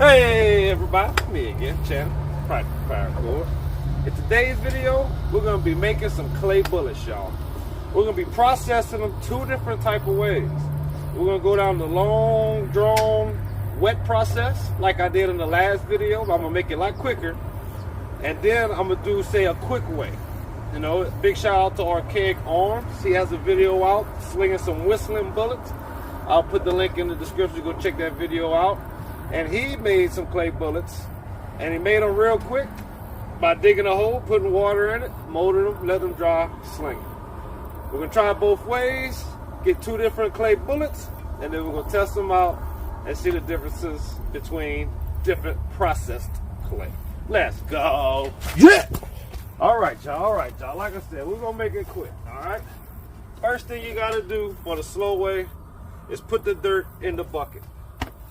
Hey everybody, me again, channel Paracord. In today's video, we're gonna be making some clay bullets, y'all. We're gonna be processing them two different type of ways. We're gonna go down the long, drawn, wet process, like I did in the last video. I'm gonna make it a lot quicker, and then I'm gonna do, say, a quick way. You know, big shout out to Archaic Arms. He has a video out slinging some whistling bullets. I'll put the link in the description. Go check that video out. And he made some clay bullets, and he made them real quick by digging a hole, putting water in it, molding them, let them dry, slinging. We're gonna try it both ways, get two different clay bullets, and then we're gonna test them out and see the differences between different processed clay. Let's go. Yeah. All right, y'all. Like I said, we're gonna make it quick. All right. First thing you gotta do for the slow way is put the dirt in the bucket.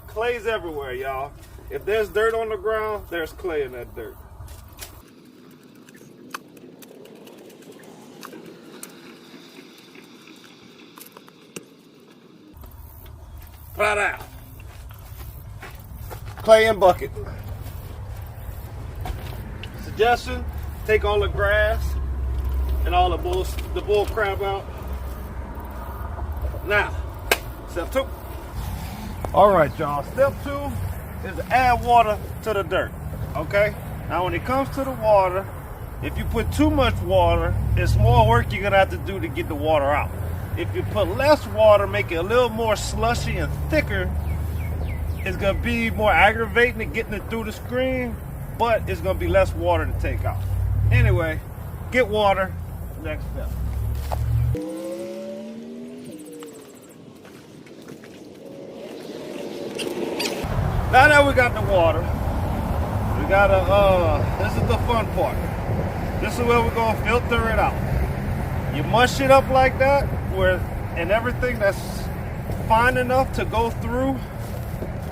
Clay's everywhere, y'all. If there's dirt on the ground, there's clay in that dirt. Right out. Clay in bucket. Suggestion, take all the grass and all the bull crap out. Now, step 2. All right, y'all. Step 2 is to add water to the dirt. Okay? Now, when it comes to the water, if you put too much water, it's more work you're gonna have to do to get the water out. If you put less water, make it a little more slushy and thicker, it's gonna be more aggravating at getting it through the screen, but it's gonna be less water to take out. Anyway, get water. Next step. Now that we got the water, we gotta, this is the fun part. This is where we're gonna filter it out. You mush it up like that, and everything that's fine enough to go through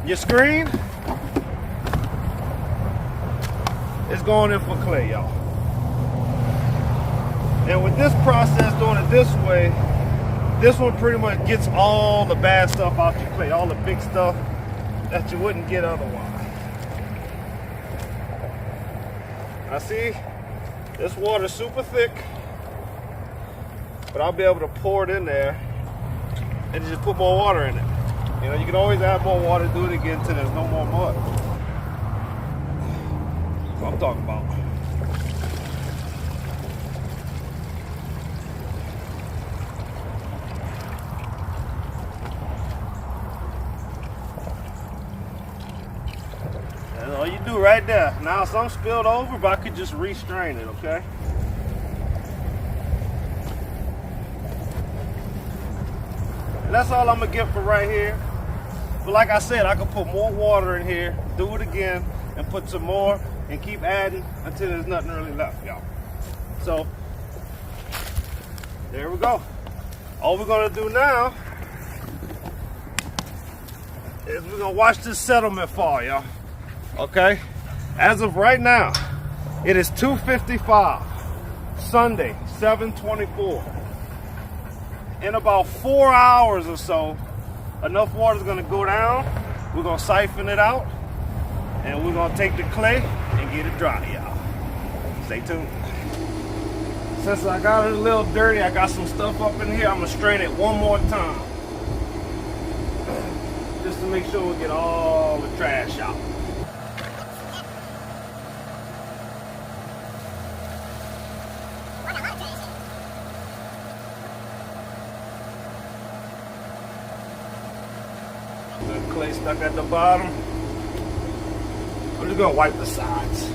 your screen is going in for clay, y'all. And with this process, doing it this way, this one pretty much gets all the bad stuff out your clay, all the big stuff that you wouldn't get otherwise. I see this water's super thick, but I'll be able to pour it in there and just put more water in it. You know, you can always add more water, do it again until there's no more mud. That's what I'm talking about. That's all you do right there. Now some spilled over, but I could just restrain it, okay? And that's all I'm gonna get for right here. But like I said, I could put more water in here, do it again, and put some more, and keep adding until there's nothing really left, y'all. So, there we go. All we're gonna do now is we're gonna watch this settlement fall, y'all. Okay? As of right now, it is 2:55, Sunday, 7/24. In about 4 hours or so, enough water is going to go down. We're going to siphon it out, and we're going to take the clay and get it dry, y'all. Stay tuned. Since I got it a little dirty, I got some stuff up in here. I'm going to strain it one more time, just to make sure we get all the trash out. The clay stuck at the bottom. I'm just gonna wipe the sides.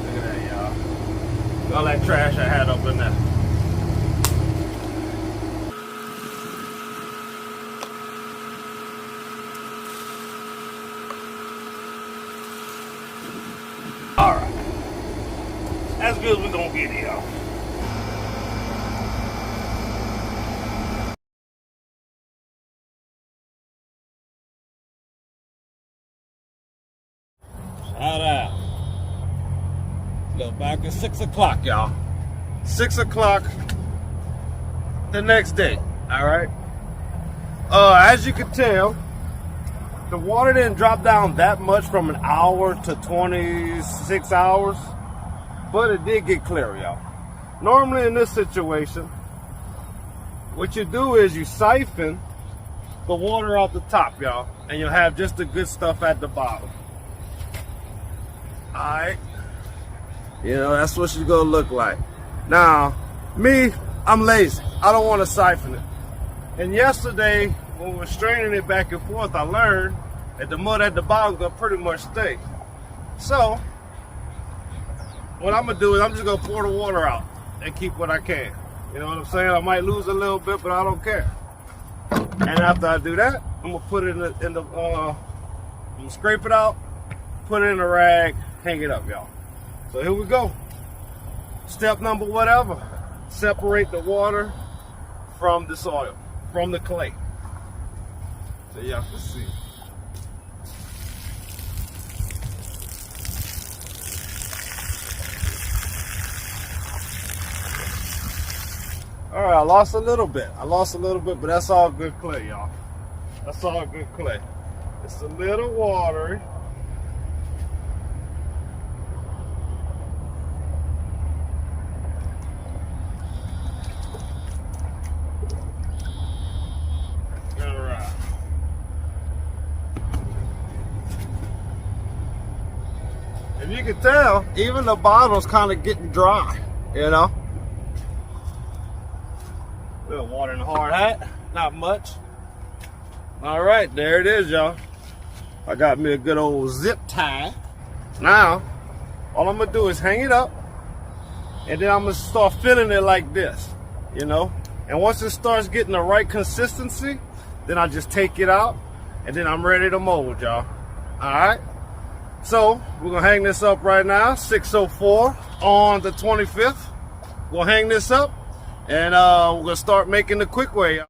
Look at that, y'all. All that trash I had up in there. Alright. As good as we're gonna get it, y'all. Shout out. Look, back at 6 o'clock, y'all. 6 o'clock the next day. All right. As you can tell, The water didn't drop down that much from an hour to 26 hours, but it did get clear, y'all. Normally in this situation, what you do is you siphon the water out the top, y'all, and you'll have just the good stuff at the bottom. All right, you know, that's what she's gonna look like. Now, me, I'm lazy. I don't want to siphon it. And yesterday, when we were straining it back and forth, I learned that the mud at the bottom is gonna pretty much stay. So, what I'm gonna do is I'm just gonna pour the water out and keep what I can. You know what I'm saying? I might lose a little bit, but I don't care. And after I do that, I'm gonna put it I'm gonna scrape it out, put it in a rag, hang it up, y'all. So here we go. Step number whatever. Separate the water from the soil, from the clay. So y'all can see. All right, I lost a little bit, but that's all good clay, y'all. That's all good clay. It's a little watery. All right. And you can tell, even the bottle's kind of getting dry, you know? A little water in the hard hat, not much. All right, there it is, y'all. I got me a good old zip tie. Now, all I'm gonna do is hang it up, and then I'm gonna start filling it like this, you know? And once it starts getting the right consistency, then I just take it out, and then I'm ready to mold, y'all. All right? So, we're gonna hang this up right now, 6:04 on the 25th. We'll hang this up. And we're gonna start making the quick way.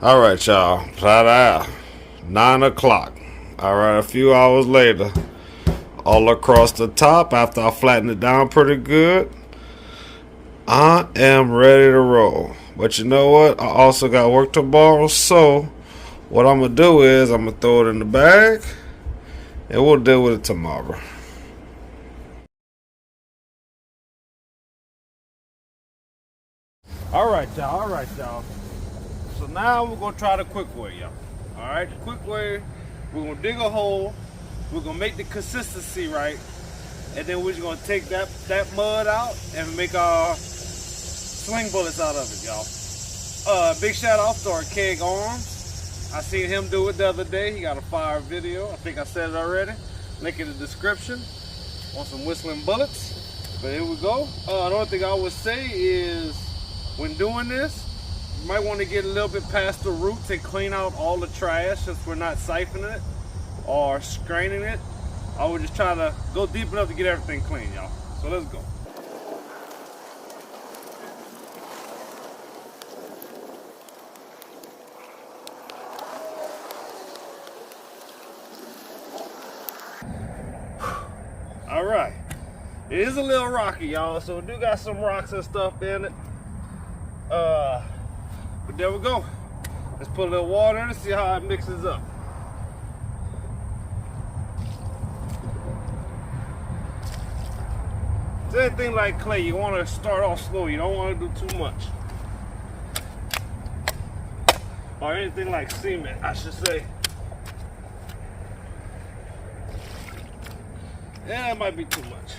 All right, y'all. 9 o'clock. All right, a few hours later, all across the top, after I flatten it down pretty good, I am ready to roll. But you know what? I also got work tomorrow, so what I'm gonna do is I'm gonna throw it in the bag, and we'll deal with it tomorrow. All right, y'all. So now we're gonna try the quick way, y'all. All right, the quick way, we're gonna dig a hole. We're gonna make the consistency right, and then we're just gonna take that mud out and make our sling bullets out of it, y'all. Big shout out to Archaic Arms. I seen him do it the other day. He got a fire video. I think I said it already. Link in the description on some whistling bullets. But here we go. The only thing I would say is when doing this, you might want to get a little bit past the roots and clean out all the trash since we're not siphoning it or straining it. I would just try to go deep enough to get everything clean, y'all. So let's go. All right, it is a little rocky, y'all, so we do got some rocks and stuff in it. But there we go. Let's put a little water in it, see how it mixes up. It's anything like clay, you want to start off slow. You don't want to do too much. Or anything like cement, I should say. Yeah, that might be too much.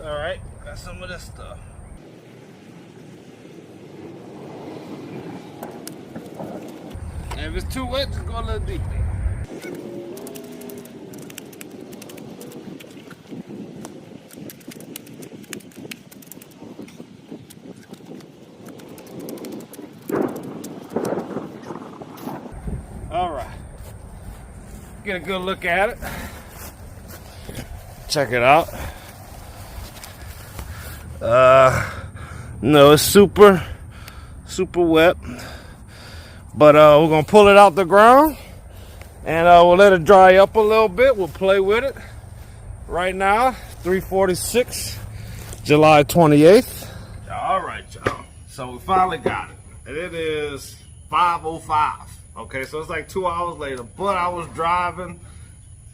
All right, got some of this stuff. And if it's too wet, just go a little deeper. All right. Get a good look at it. Check it out. No, it's super wet. But we're gonna pull it out the ground and we'll let it dry up a little bit. We'll play with it. Right now, 3:46, July 28th. All right, y'all. So we finally got it. And it is 5:05. Okay, so it's like 2 hours later. But I was driving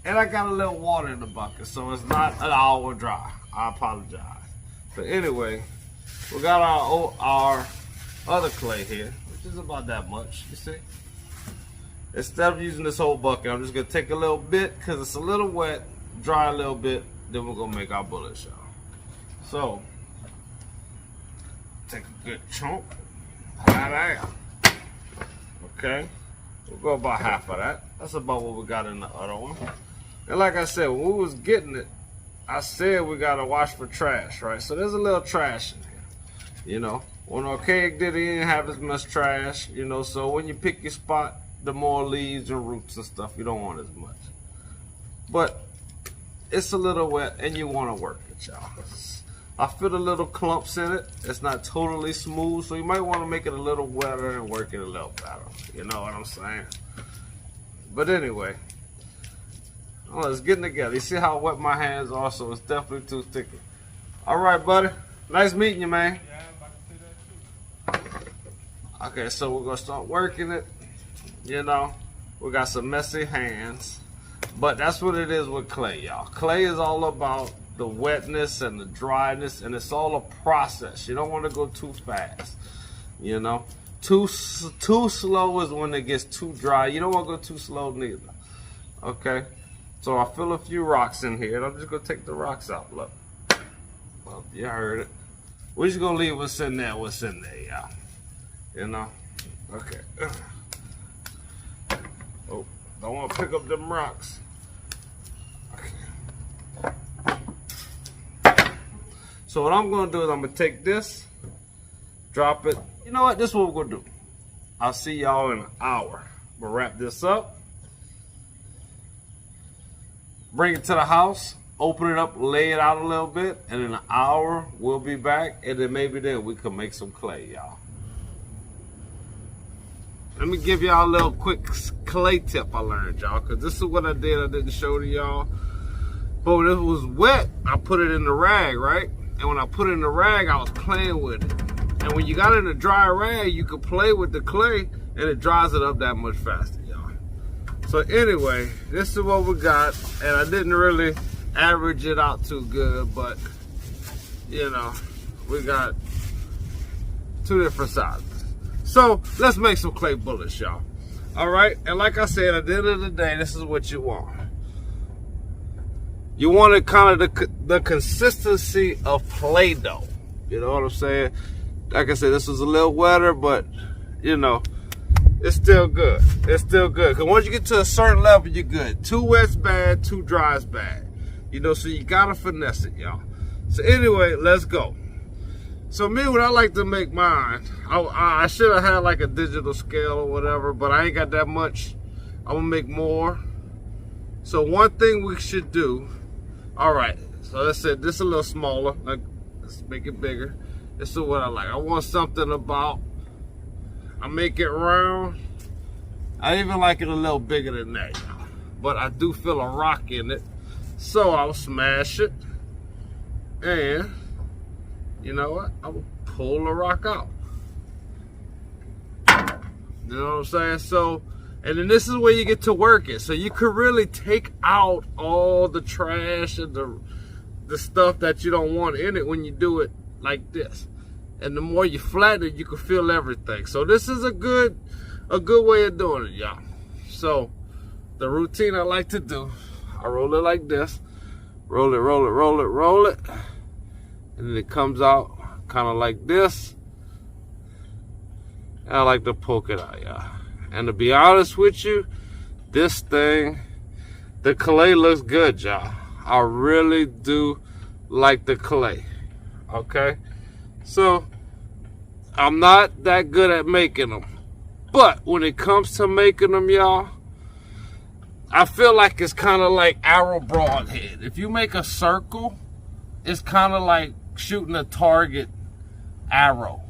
and I got a little water in the bucket. So it's not an hour dry. I apologize. So anyway, we got our other clay here, which is about that much, you see? Instead of using this whole bucket, I'm just gonna take a little bit because it's a little wet, dry a little bit, then we're gonna make our bullets, y'all. So, take a good chunk right there. Okay, we'll go about half of that. That's about what we got in the other one. And like I said, when we was getting it, I said we gotta watch for trash, right? So there's a little trash in here, you know. When Archaic did it, he didn't have as much trash, you know. So when you pick your spot, the more leaves and roots and stuff, you don't want as much. But it's a little wet and you want to work it, y'all. I feel the little clumps in it. It's not totally smooth, so you might want to make it a little wetter and work it a little better. You know what I'm saying? But anyway, oh, it's getting together. You see how wet my hands are, so it's definitely too sticky. All right, buddy. Nice meeting you, man. Yeah, I'm about to say that too. Okay, so we're going to start working it. You know, we got some messy hands, but that's what it is with clay, y'all. Clay is all about the wetness and the dryness, and it's all a process. You don't want to go too fast, you know. Too slow is when it gets too dry. You don't want to go too slow neither. Okay, so I feel a few rocks in here, and I'm just gonna take the rocks out. Look, well, you heard it. We're just gonna leave what's in there, y'all. You know. Okay. Oh, don't want to pick up them rocks. Okay. So what I'm going to do is I'm going to take this, drop it. You know what? This is what we're going to do. I'll see y'all in an hour. We'll wrap this up. Bring it to the house. Open it up, lay it out a little bit. And in an hour, we'll be back. And then maybe then we can make some clay, y'all. Let me give y'all a little quick clay tip I learned, y'all, because this is what I did. I didn't show to y'all. But when it was wet, I put it in the rag, right? And when I put it in the rag, I was playing with it. And when you got it in a dry rag, you could play with the clay, and it dries it up that much faster, y'all. So anyway, this is what we got. And I didn't really average it out too good, but, you know, we got two different sizes. So let's make some clay bullets, y'all. All right, and like I said, at the end of the day, this is what you want. You want it kind of the consistency of Play-Doh. You know what I'm saying? Like I said, this was a little wetter, but you know, it's still good. It's still good. Because once you get to a certain level, you're good. Too wet's bad, too dry's bad. You know, so you gotta finesse it, y'all. So anyway, let's go. So me, when I like to make mine, I should have had like a digital scale or whatever, but I ain't got that much. I'm gonna make more. So one thing we should do, all right, so let's say this is a little smaller, like, let's make it bigger. This is what I like. I want something about, I make it round. I even like it a little bigger than that, but I do feel a rock in it. So I'll smash it, and you know what? I will pull the rock out. You know what I'm saying? So, and then this is where you get to work it. So you could really take out all the trash and the stuff that you don't want in it when you do it like this. And the more you flatten it, you can feel everything. So this is a good way of doing it, y'all. So the routine I like to do, I roll it like this. Roll it, roll it, roll it, roll it. And then it comes out kind of like this. And I like to poke it out, y'all. And to be honest with you, this thing, the clay looks good, y'all. I really do like the clay. Okay? So, I'm not that good at making them. But when it comes to making them, y'all, I feel like it's kind of like arrow broadhead. If you make a circle, it's kind of like shooting a target arrow,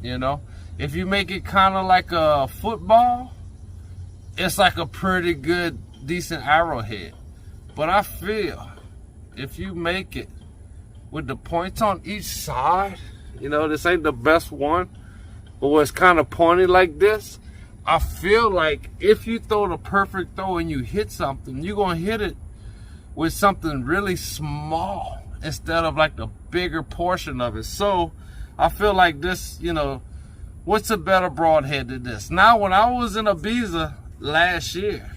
you know. If you make it kind of like a football, it's like a pretty good, decent arrowhead. But I feel if you make it with the points on each side, you know, this ain't the best one, but where it's kind of pointy like this, I feel like if you throw the perfect throw and you hit something, you're going to hit it with something really small instead of like the bigger portion of it. So I feel like this, you know, what's a better broadhead than this? Now, when I was in Ibiza last year,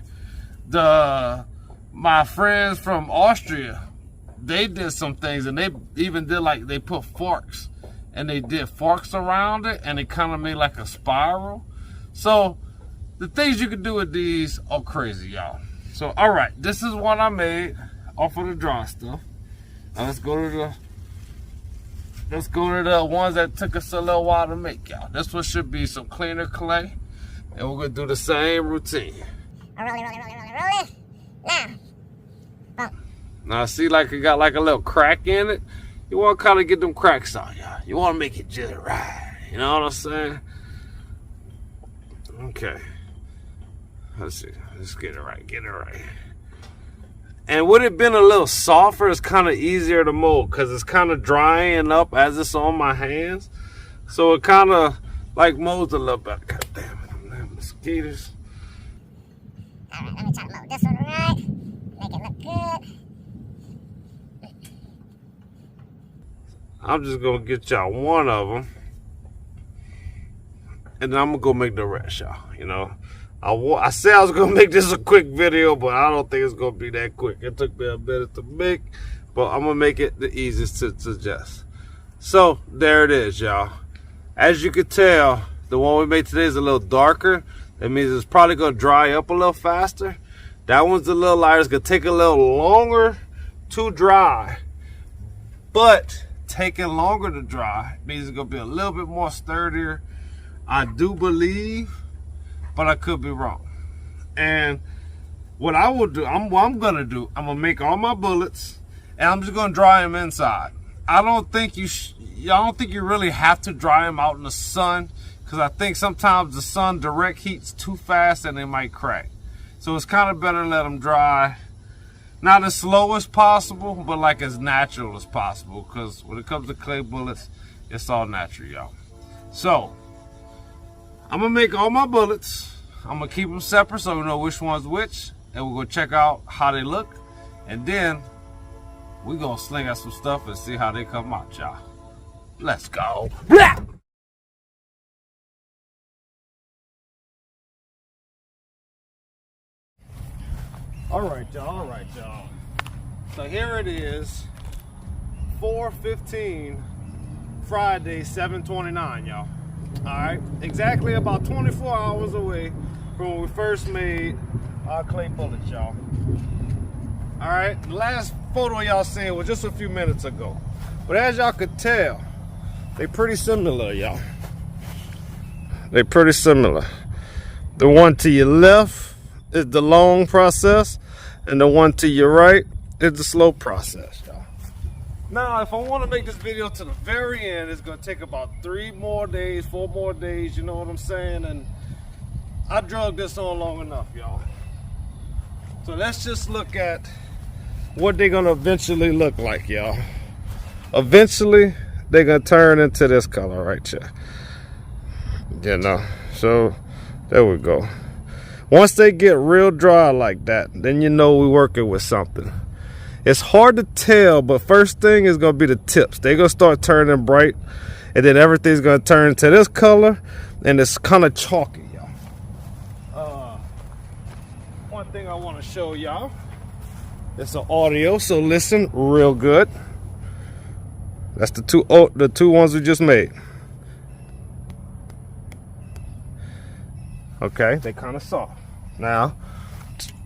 my friends from Austria, they did some things, and they even did like, they put forks, and they did forks around it, and it kind of made like a spiral. So the things you can do with these are crazy, y'all. So, all right, this is what I made off of the dry stuff. Now let's go to the ones that took us a little while to make, y'all. This one should be some cleaner clay, and we're gonna do the same routine. Roll it. Now. Now see, like it got like a little crack in it. You want to kind of get them cracks out, y'all. You want to make it just right. You know what I'm saying? Okay. Let's see. Let's get it right. Get it right. And would it been a little softer, it's kind of easier to mold because it's kind of drying up as it's on my hands. So it kind of like molds a little better. God damn it, them mosquitoes. All right, let me try to mold this one right. Make it look good. I'm just going to get y'all one of them. And then I'm going to go make the rest, y'all. You know, I said I was going to make this a quick video, but I don't think it's going to be that quick. It took me a minute to make, but I'm going to make it the easiest to suggest. So, there it is, y'all. As you can tell, the one we made today is a little darker. That means it's probably going to dry up a little faster. That one's a little lighter. It's going to take a little longer to dry. But taking longer to dry means it's going to be a little bit more sturdier. I do believe, but I could be wrong. And what I will do, I'm going to make all my bullets, and I'm just going to dry them inside. I don't think you really have to dry them out in the sun, because I think sometimes the sun direct heats too fast and they might crack. So it's kind of better to let them dry, not as slow as possible, but like as natural as possible, because when it comes to clay bullets, it's all natural, y'all. So I'm gonna make all my bullets. I'm gonna keep them separate so we know which one's which, and we're gonna check out how they look, and then we're gonna sling out some stuff and see how they come out, y'all. Let's go. All right, y'all. So here it is, 4:15, Friday, 7/29, y'all. All right, exactly about 24 hours away from when we first made our clay bullets, y'all. All right, the last photo y'all seen was just a few minutes ago. But as y'all could tell, they pretty similar, y'all. They pretty similar. The one to your left is the long process, and the one to your right is the slow process, y'all. Now, if I want to make this video to the very end, it's going to take about 4 more days, you know what I'm saying? And I drug this on long enough, y'all. So let's just look at what they're going to eventually look like, y'all. Eventually, they're going to turn into this color right here. You know, so there we go. Once they get real dry like that, then you know we're working with something. It's hard to tell, but first thing is going to be the tips. They're going to start turning bright, and then everything's going to turn to this color, and it's kind of chalky, y'all. One thing I want to show y'all, it's an audio, so listen real good. That's the two ones we just made. Okay, they kind of soft. Now,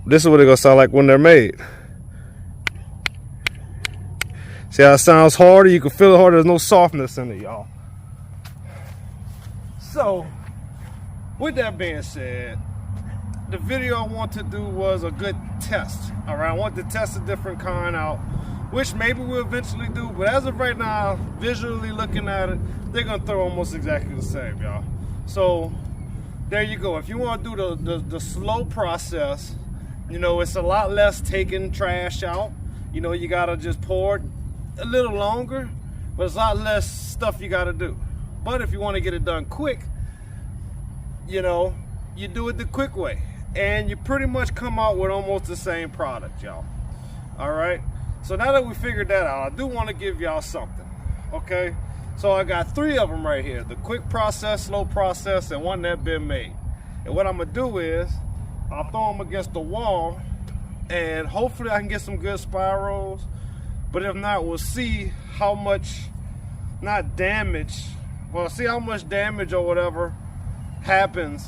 this is what they're going to sound like when they're made. See how it sounds harder? You can feel it harder. There's no softness in it, y'all. So, with that being said, the video I want to do was a good test. All right, I want to test a different kind out, which maybe we'll eventually do. But as of right now, visually looking at it, they're going to throw almost exactly the same, y'all. So, there you go. If you want to do the slow process, you know, it's a lot less taking trash out. you know, you gotta just pour it a little longer, but it's a lot less stuff you gotta do. But if you want to get it done quick, you know, you do it the quick way, and you pretty much come out with almost the same product, y'all. All right, so now that we figured that out, I do want to give y'all something. Okay, so I got 3 of them right here: the quick process, slow process, and one that been made. And what I'm gonna do is I'll throw them against the wall, and hopefully I can get some good spirals. But if not, we'll see how much, not damage, well, see how much damage or whatever happens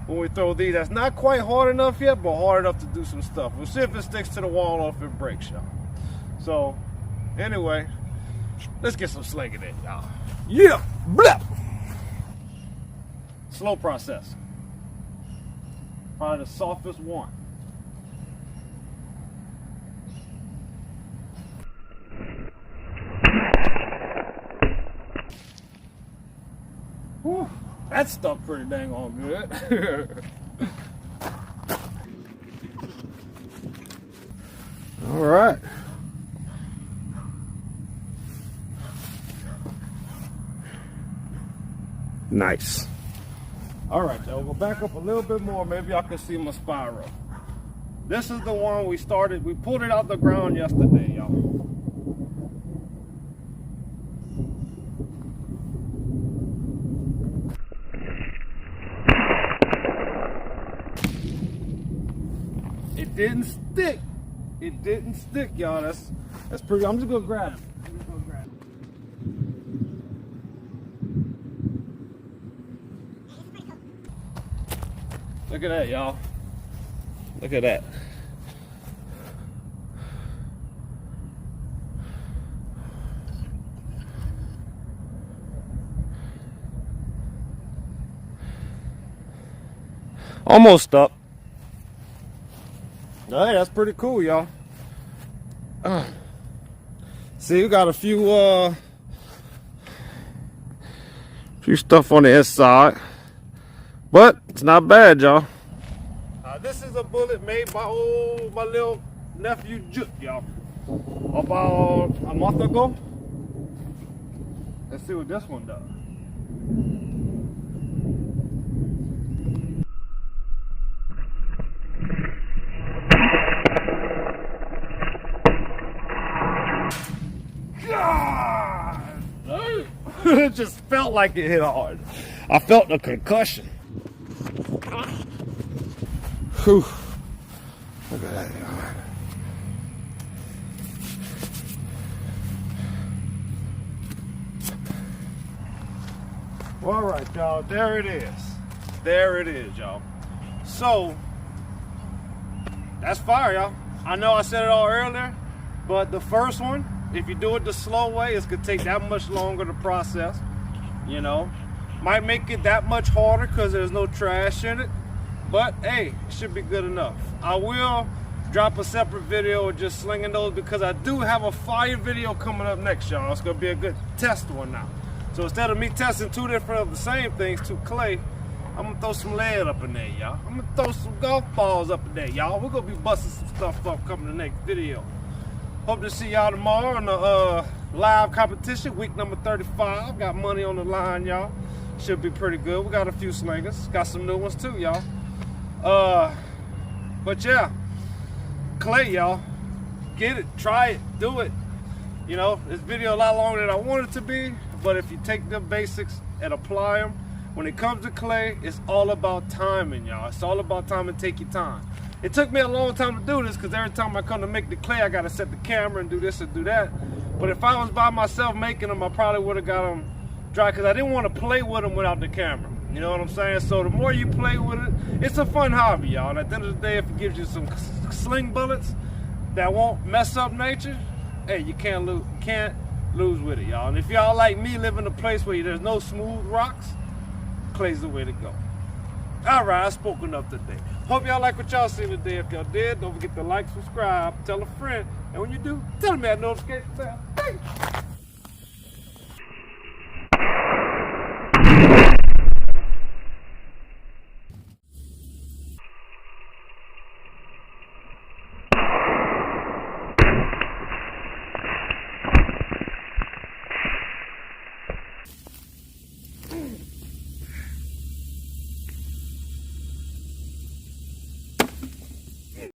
when we throw these. That's not quite hard enough yet, but hard enough to do some stuff. We'll see if it sticks to the wall or if it breaks, y'all. So anyway, let's get some slinging in, y'all. Yeah, blap. Slow process. Probably the softest one. Whew, that stuck pretty dang on good. All right. Nice. All right, y'all, we'll back up a little bit more. Maybe y'all can see my spiral. This is the one we started. We pulled it out the ground yesterday, y'all. It didn't stick. It didn't stick, y'all. That's pretty. I'm just gonna grab it. Look at that, y'all. Look at that. Almost up. Hey, that's pretty cool, y'all. See, we got a few stuff on the inside, but it's not bad, y'all. This is a bullet made by my little nephew Juke, y'all, about a month ago. Let's see what this one does. It just felt like it hit hard. I felt the concussion. Whew. Look at that, y'all. All right, y'all. There it is. There it is, y'all. So that's fire, y'all. I know I said it all earlier, but the first one, if you do it the slow way, it's gonna take that much longer to process. You know, might make it that much harder because there's no trash in it. But hey, it should be good enough. I will drop a separate video of just slinging those because I do have a fire video coming up next, y'all. It's gonna be a good test one now. So instead of me testing 2 different of the same things, 2 clay, I'm gonna throw some lead up in there, y'all. I'm gonna throw some golf balls up in there, y'all. We're gonna be busting some stuff up coming the next video. Hope to see y'all tomorrow on the live competition, week number 35. Got money on the line, y'all. Should be pretty good. We got a few slingers. Got some new ones too, y'all. But yeah, clay, y'all. Get it, try it, do it. You know, this video a lot longer than I wanted it to be, but if you take the basics and apply them, when it comes to clay, it's all about timing, y'all. It's all about time and take your time. It took me a long time to do this because every time I come to make the clay, I got to set the camera and do this and do that. But if I was by myself making them, I probably would have got them dry because I didn't want to play with them without the camera. You know what I'm saying? So the more you play with it, it's a fun hobby, y'all. And at the end of the day, if it gives you some sling bullets that won't mess up nature, hey, you can't lose with it, y'all. And if y'all like me, live in a place where there's no smooth rocks, clay's the way to go. All right, I spoke enough today. Hope y'all like what y'all seen today. If y'all did, don't forget to like, subscribe, tell a friend. And when you do, tell them that notification bell.